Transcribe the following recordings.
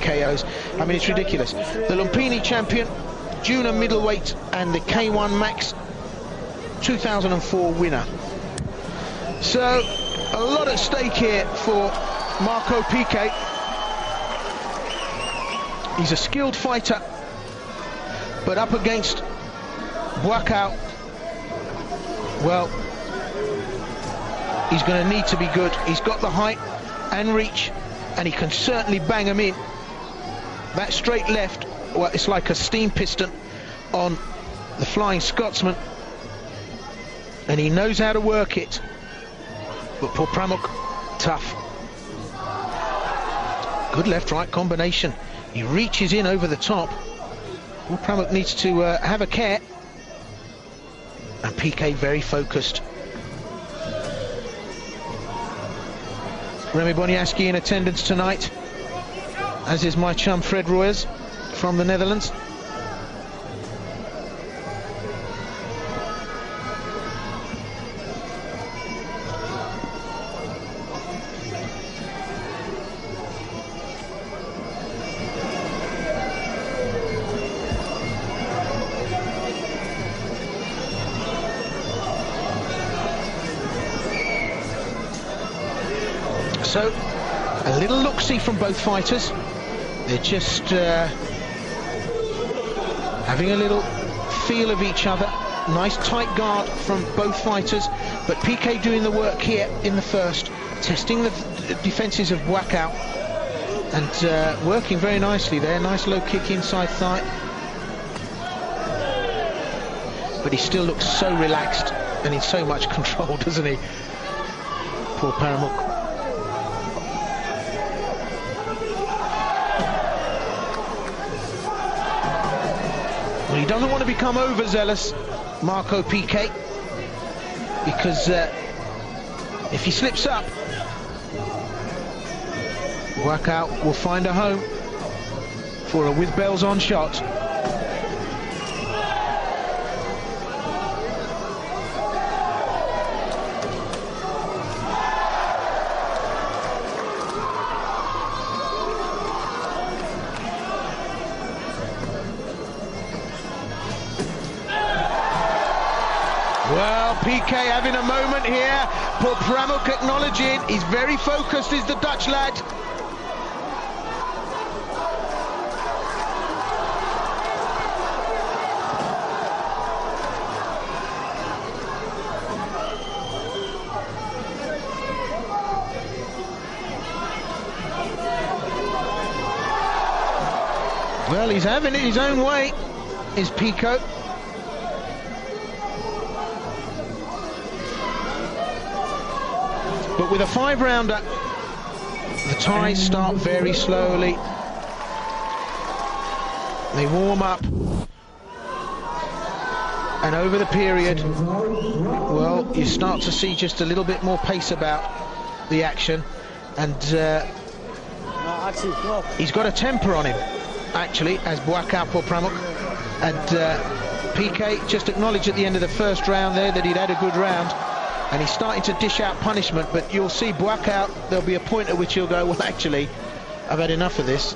KOs. I mean, it's ridiculous. The Lumpini champion, junior middleweight, and the K1 Max 2004 winner. So, a lot at stake here for Marco Pique. He's a skilled fighter, but up against Buakaw, well, he's going to need to be good. He's got the height and reach, and he can certainly bang him in. That straight left, well, it's like a steam piston on the Flying Scotsman, and he knows how to work it. But poor Pramuk, tough. Good left-right combination. He reaches in over the top. Poor Pramuk needs to have a care. And Pique very focused. Remy Boniaski in attendance tonight, as is my chum Fred Royers from the Netherlands. So, a little look-see from both fighters. They're just having a little feel of each other. Nice tight guard from both fighters, but Pique doing the work here in the first, testing the defences of Buakaw, and working very nicely there. Nice low kick inside thigh. But he still looks so relaxed and in so much control, doesn't he? Poor Pramuk. He doesn't want to become overzealous, Marco Pique, because if he slips up, Buakaw will find a home for a with bells on shot. Well, Pique having a moment here. Poor Pramuk acknowledging. He's very focused, is the Dutch lad. Well, he's having it his own way, is Pique. But with a 5-rounder, the ties start very slowly. They warm up. And over the period, well, you start to see just a little bit more pace about the action. And he's got a temper on him, actually, as Buakaw for Pramuk. And Pique just acknowledged at the end of the first round there that he'd had a good round. And he's starting to dish out punishment, but you'll see Buakaw, there'll be a point at which he'll go, well, actually, I've had enough of this.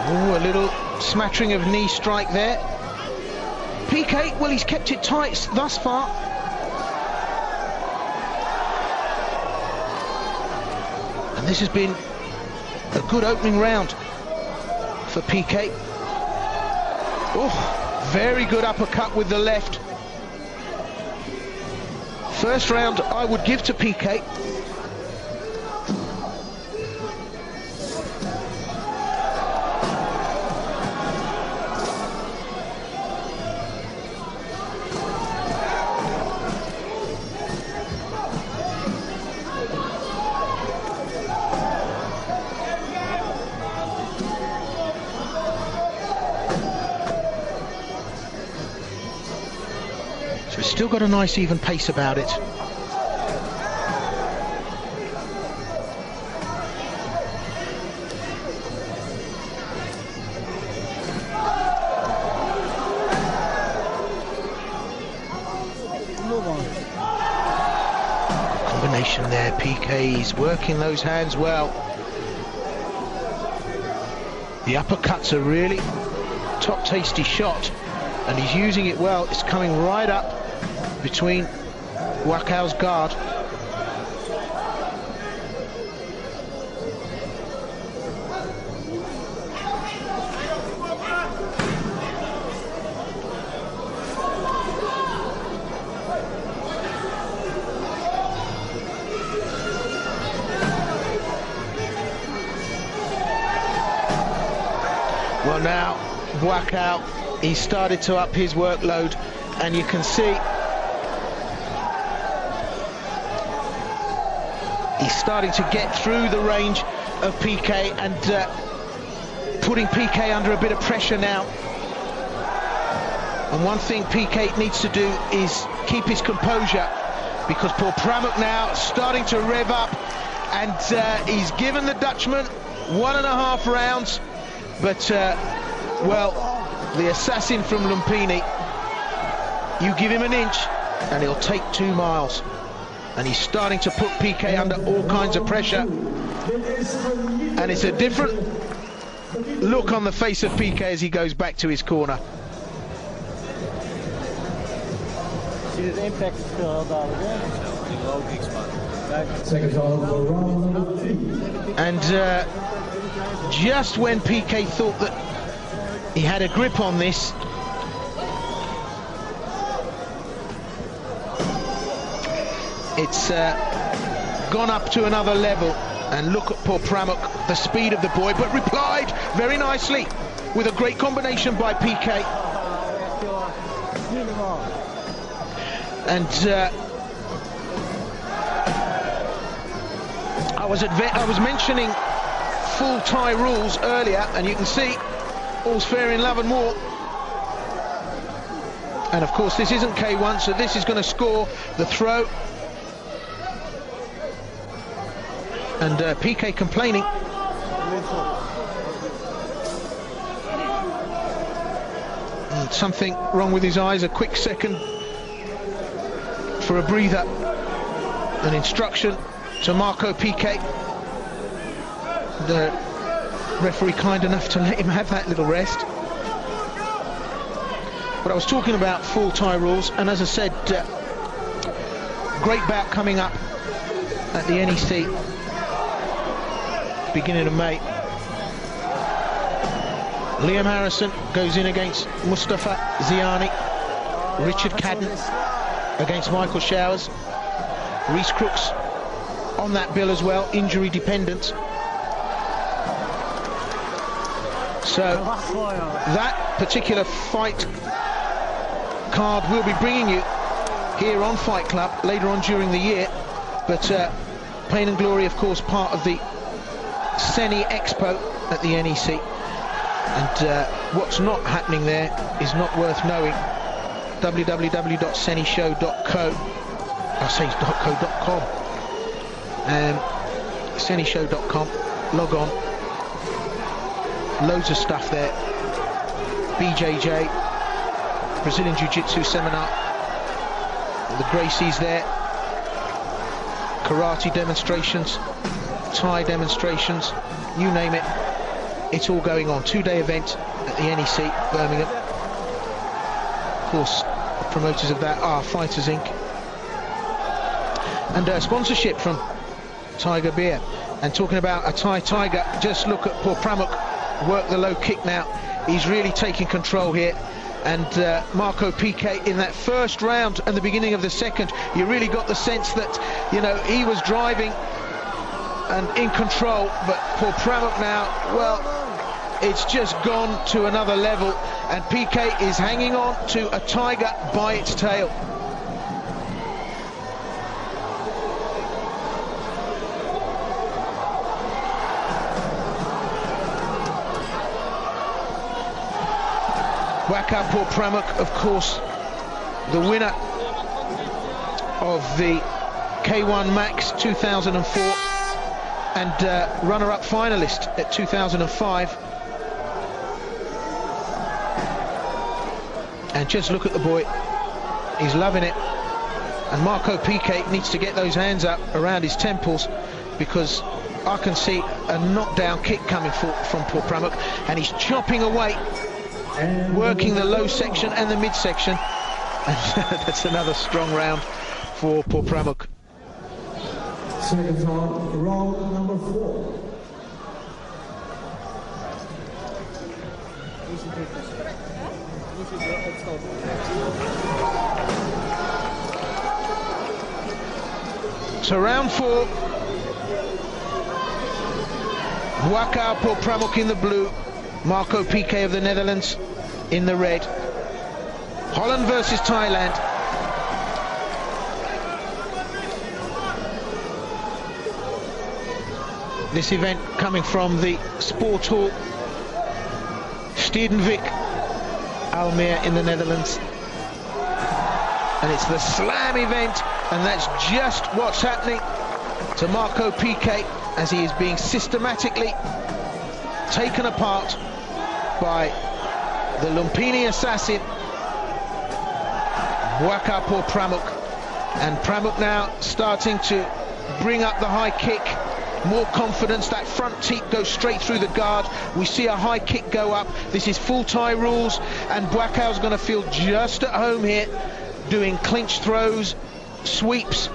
Ooh, a little smattering of knee strike there. Pique, well, he's kept it tight thus far. And this has been a good opening round for Pique. Oh, very good uppercut with the left. First round I would give to Pique. still got a nice even pace about it. Combination there, Pique's working those hands well. The uppercut's a really top tasty shot, and he's using it well. It's coming right up between Buakaw's guard. Well, now Buakaw, he's started to up his workload, and you can see he's starting to get through the range of Pique and putting Pique under a bit of pressure now. And one thing Pique needs to do is keep his composure, because poor Pramuk now starting to rev up, and he's given the Dutchman 1.5 rounds. But, well, the assassin from Lumpini, you give him an inch and he'll take 2 miles. And he's starting to put Pique under all kinds of pressure. And it's a different look on the face of Pique as he goes back to his corner. And just when Pique thought that he had a grip on this, it's gone up to another level. And look at poor Pramuk, the speed of the boy, but replied very nicely with a great combination by Pique. And I was mentioning full Thai rules earlier, and you can see all's fair in love and war. And of course this isn't K1, so this is going to score the throw. And Pique complaining. And something wrong with his eyes, a quick second for a breather. An instruction to Marco Pique. The referee kind enough to let him have that little rest. But I was talking about full Thai rules, and as I said, great bout coming up at the NEC beginning of May. Liam Harrison goes in against Mustafa Ziani. Richard Cadden against Michael Showers. Reece Crooks on that bill as well, injury dependent. So that particular fight card we'll be bringing you here on Fight Club later on during the year. But Pain and Glory, of course, part of the Seni Expo at the NEC. And what's not happening there is not worth knowing. www.senishow.co. I'll say .co.com. Senishow.com. Log on. Loads of stuff there. BJJ, Brazilian Jiu-Jitsu seminar. The Gracies there. Karate demonstrations, Thai demonstrations, you name it. It's all going on. 2-day event at the NEC, Birmingham. Of course, promoters of that are Fighters Inc. And sponsorship from Tiger Beer. And talking about a Thai tiger, just look at poor Pramuk work the low kick now. He's really taking control here. And Marco Pique in that first round and the beginning of the second, you really got the sense that, you know, he was driving and in control, but poor Pramuk now, well, it's just gone to another level, and Pique is hanging on to a tiger by its tail. Buakaw, poor Pramuk, of course, the winner of the K1 Max 2004 and runner-up finalist at 2005. And just look at the boy, he's loving it. And Marco Pique needs to get those hands up around his temples, because I can see a knockdown kick coming from poor Pramuk, and he's chopping away, working the low section and the midsection. And that's another strong round for poor Pramuk. Second round number 4. So round 4, Buakaw, poor Pramuk in the blue, Marco Pique of the Netherlands in the red. Holland versus Thailand. This event coming from the Sport Hall, Stedenvik, Almere in the Netherlands. And it's the slam event, and that's just what's happening to Marco Pique as he is being systematically taken apart by the Lumpini assassin, Buakaw poor Pramuk. And Pramuk now starting to bring up the high kick, more confidence. That front teep goes straight through the guard. We see a high kick go up. This is full Thai rules, and Buakaw's going to feel just at home here, doing clinch throws, sweeps.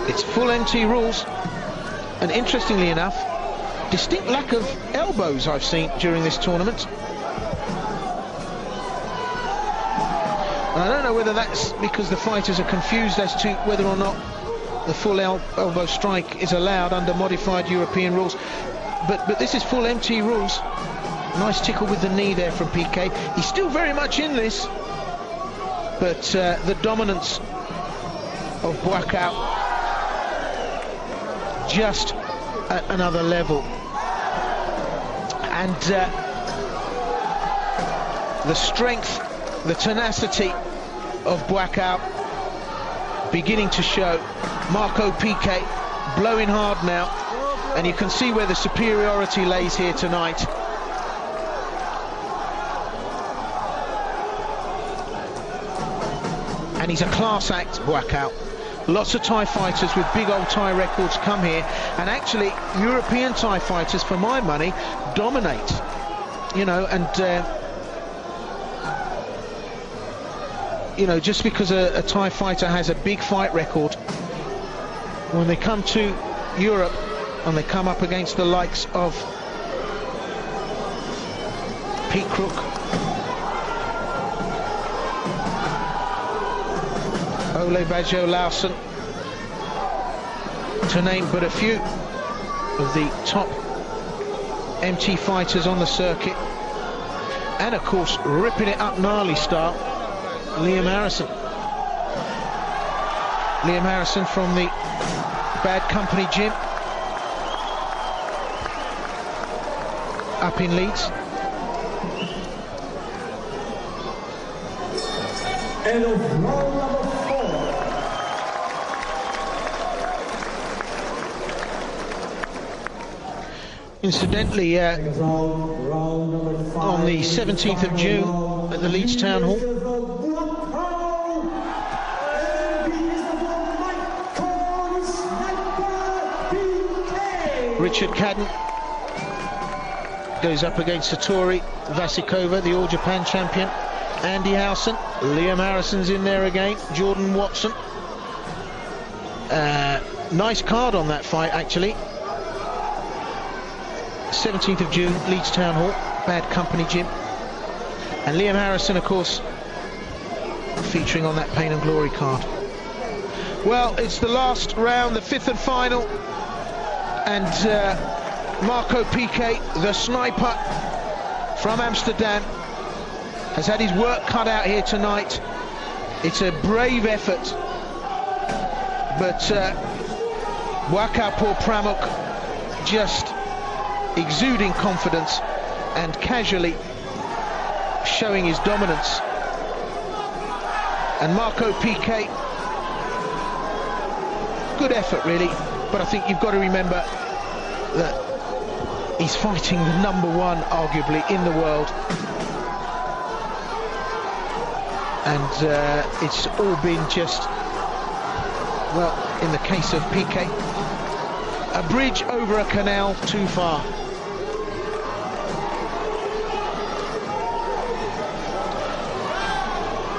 It's full MT rules, and interestingly enough, distinct lack of elbows I've seen during this tournament. And I don't know whether that's because the fighters are confused as to whether or not the full elbow strike is allowed under modified European rules. But this is full MT rules. Nice tickle with the knee there from Pique. He's still very much in this, but the dominance of Buakaw just at another level. And the strength, the tenacity of Buakaw beginning to show. Marco Pique blowing hard now, and you can see where the superiority lays here tonight. And he's a class act, Buakaw. Lots of Thai fighters with big old Thai records come here, and actually European Thai fighters, for my money, dominate. You know, and you know, just because a Thai fighter has a big fight record, when they come to Europe and they come up against the likes of Pique, Ole Bajo Lausen, to name but a few of the top MT fighters on the circuit, and of course ripping it up gnarly style, Liam Harrison. Liam Harrison from the Bad Company gym up in Leeds. And of round number 4. Incidentally, on the 17th of June at the Leeds Town Hall, Richard Cadden goes up against Satori Vasikova, the All Japan champion. Andy Howson, Liam Harrison's in there again, Jordan Watson. Nice card on that fight, actually. 17th of June, Leeds Town Hall, Bad Company gym. And Liam Harrison, of course, featuring on that Pain and Glory card. Well, it's the last round, the 5th and final. And Marco Pique, the sniper from Amsterdam, has had his work cut out here tonight. It's a brave effort, but Buakaw poor Pramuk just exuding confidence and casually showing his dominance. And Marco Pique, good effort really, but I think you've got to remember that he's fighting the #1 arguably in the world, and it's all been just, well, in the case of Pique, a bridge over a canal too far.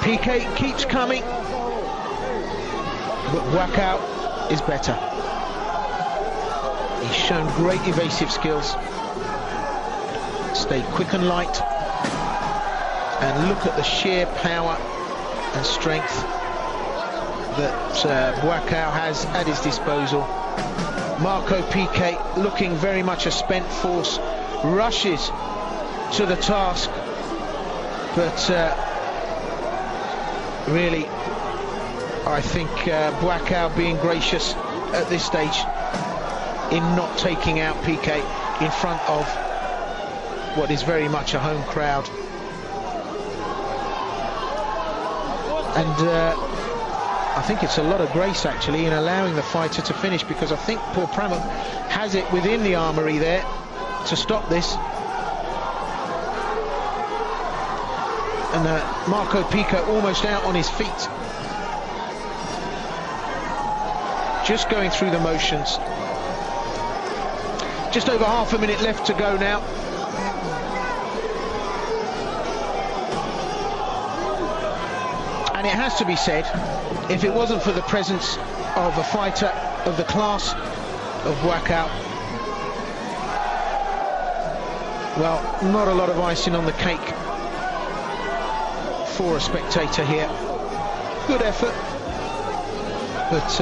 Pique keeps coming, but Buakaw is better. He's shown great evasive skills, stayed quick and light, and look at the sheer power and strength that Buakaw has at his disposal. Marco Pique, looking very much a spent force, rushes to the task, but really, I think Buakaw being gracious at this stage in not taking out Pique in front of what is very much a home crowd. And I think it's a lot of grace actually in allowing the fighter to finish, because I think poor Pramuk has it within the armoury there to stop this. And Marco Pique almost out on his feet, just going through the motions. Just over half a minute left to go now. And it has to be said, if it wasn't for the presence of a fighter of the class of Buakaw, well, not a lot of icing on the cake for a spectator here. Good effort, but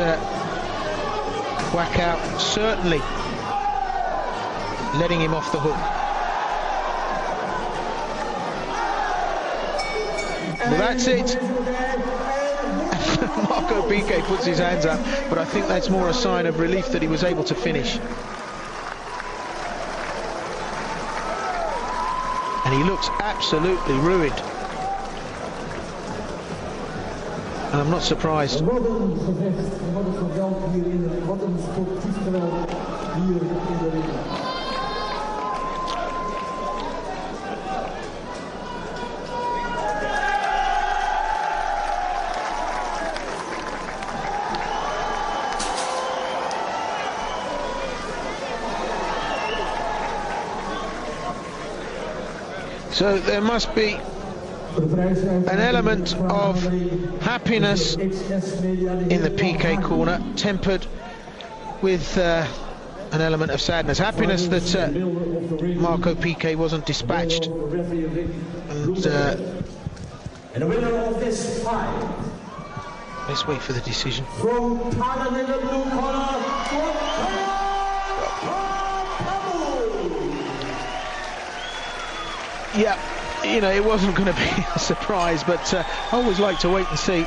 Buakaw certainly letting him off the hook. Well, that's it. Marco Pique puts his hands up, but I think that's more a sign of relief that he was able to finish. And he looks absolutely ruined. And I'm not surprised. So there must be an element of happiness in the Pique corner, tempered with an element of sadness. Happiness that Marco Pique wasn't dispatched. And the winner of this fight, let's wait for the decision. from Thailand in the blue corner, yeah, you know, it wasn't going to be a surprise, but I always like to wait and see.